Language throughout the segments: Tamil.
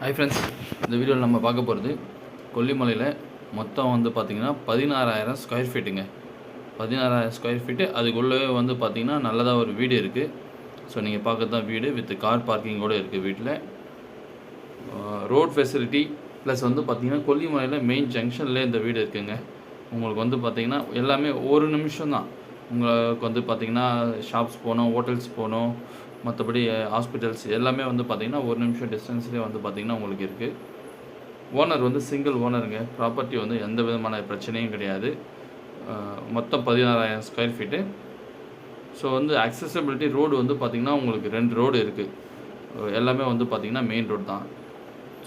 ஹாய் ஃப்ரெண்ட்ஸ், இந்த வீடியோவில் நம்ம பார்க்க போகிறது கொல்லிமலையில் மொத்தம் வந்து பார்த்திங்கன்னா 16,000 ஸ்கொயர் ஃபீட்டுங்க. 16,000 square feet. அதுக்குள்ளே வந்து பார்த்திங்கன்னா நல்லதாக ஒரு வீடு இருக்குது. ஸோ நீங்கள் பார்க்க தான் வீடு வித் கார் பார்க்கிங்கோடு இருக்குது. வீட்டில் ரோட் ஃபெசிலிட்டி ப்ளஸ் வந்து பார்த்திங்கன்னா கொல்லிமலையில் மெயின் ஜங்ஷன்லேயே இந்த வீடு இருக்குதுங்க. உங்களுக்கு வந்து பார்த்திங்கன்னா எல்லாமே ஒரு நிமிஷம் தான். உங்களுக்கு வந்து பார்த்திங்கன்னா ஷாப்ஸ் போகணும், ஹோட்டல்ஸ் போகணும், மற்றபடி ஹாஸ்பிட்டல்ஸ் எல்லாமே வந்து பார்த்திங்கன்னா ஒரு நிமிஷம் டிஸ்டன்ஸ்லேயே வந்து பார்த்திங்கன்னா உங்களுக்கு இருக்குது. ஓனர் வந்து சிங்கிள் ஓனருங்க. ப்ராப்பர்ட்டி வந்து எந்த விதமான பிரச்சனையும் கிடையாது. மொத்தம் 16,000 ஸ்கொயர் ஃபீட்டு. ஸோ வந்து அக்சசபிலிட்டி ரோடு வந்து பார்த்திங்கன்னா உங்களுக்கு 2 ரோடு இருக்குது. எல்லாமே வந்து பார்த்திங்கன்னா மெயின் ரோடு தான்.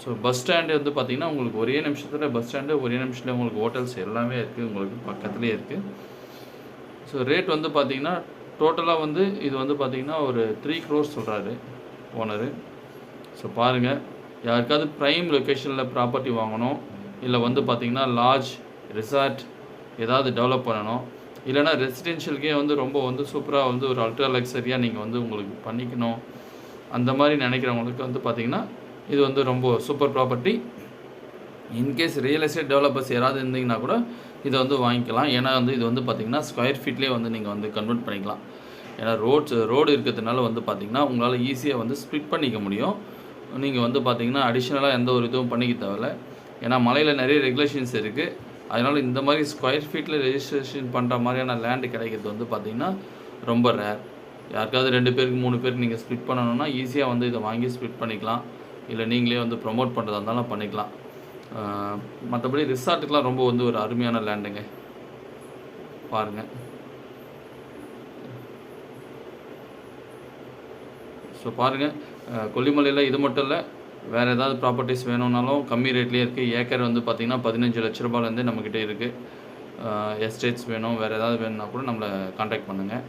ஸோ பஸ் ஸ்டாண்டு வந்து பார்த்திங்கன்னா உங்களுக்கு ஒரே நிமிஷத்தில் பஸ் ஸ்டாண்டு, ஒரே நிமிஷத்தில் உங்களுக்கு ஹோட்டல்ஸ் எல்லாமே இருக்குது. உங்களுக்கு பக்கத்துலேயே இருக்குது. ஸோ ரேட் வந்து பார்த்திங்கன்னா டோட்டலாக வந்து இது வந்து பார்த்திங்கன்னா ஒரு 3 crore சொல்கிறாரு ஓனரு. ஸோ பாருங்கள், யாருக்காவது ப்ரைம் லொக்கேஷனில் ப்ராப்பர்ட்டி வாங்கணும், இல்லை வந்து பார்த்திங்கன்னா லாட்ஜ் ரிசார்ட் ஏதாவது டெவலப் பண்ணணும், இல்லைனா ரெசிடென்ஷியலுக்கே வந்து ரொம்ப வந்து சூப்பராக வந்து ஒரு அல்ட்ரா லக்ஸரியாக நீங்கள் வந்து உங்களுக்கு பண்ணிக்கணும், அந்த மாதிரி நினைக்கிறவங்களுக்கு வந்து பார்த்திங்கன்னா இது வந்து ரொம்ப super property. In case real estate developers யாராவது இருந்தீங்கன்னா கூட இதை வந்து வாங்கிக்கலாம். ஏன்னா வந்து இது வந்து பார்த்திங்கன்னா ஸ்கொயர் ஃபீட்லேயே வந்து நீங்கள் வந்து கன்வெர்ட் பண்ணிக்கலாம். ஏன்னா ரோடு இருக்கிறதுனால வந்து பார்த்திங்கன்னா உங்களால் ஈஸியாக வந்து ஸ்ப்ளிட் பண்ணிக்க முடியும். நீங்கள் வந்து பார்த்திங்கன்னா அடிஷ்னலாக எந்த ஒரு இதுவும் பண்ணிக்க தேவையில்ல. ஏன்னா மலையில் நிறைய ரெகுலேஷன்ஸ் இருக்குது. அதனால் இந்த மாதிரி ஸ்கொயர் ஃபீட்டில் ரெஜிஸ்ட்ரேஷன் பண்ணுற மாதிரியான லேண்டு கிடைக்கிறது வந்து பார்த்திங்கன்னா ரொம்ப ரேர். யாருக்காவது 2 பேருக்கு 3 பேருக்கு நீங்கள் ஸ்ப்ளிட் பண்ணணுன்னா ஈஸியாக வந்து இதை வாங்கி ஸ்ப்ளிட் பண்ணிக்கலாம். இல்லை நீங்களே வந்து ப்ரொமோட் பண்ணுறதா இருந்தாலும் பண்ணிக்கலாம். மற்றபடி ரிசார்ட்டுக்கெலாம் ரொம்ப வந்து ஒரு அருமையான லேண்டுங்க. பாருங்கள். ஸோ பாருங்கள், கொல்லிமலையில் இது மட்டும் இல்லை, வேறு ஏதாவது ப்ராப்பர்ட்டிஸ் வேணும்னாலும் கம்மி ரேட்லேயே இருக்குது. ஏக்கர் வந்து பார்த்திங்கன்னா 15 லட்ச ரூபாயிலேருந்து நம்மக்கிட்ட இருக்குது. எஸ்டேட்ஸ் வேணும், வேறு ஏதாவது வேணும்னா கூட நம்மளை காண்டாக்ட் பண்ணுங்கள்.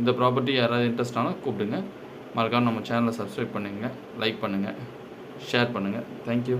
இந்த ப்ராப்பர்ட்டி யாராவது இன்ட்ரெஸ்ட் ஆனால் கூப்பிடுங்க. மறக்காமல் நம்ம சேனலை சப்ஸ்கிரைப் பண்ணுங்கள், லைக் பண்ணுங்கள், ஷேர் பண்ணுங்கள். தேங்க்யூ.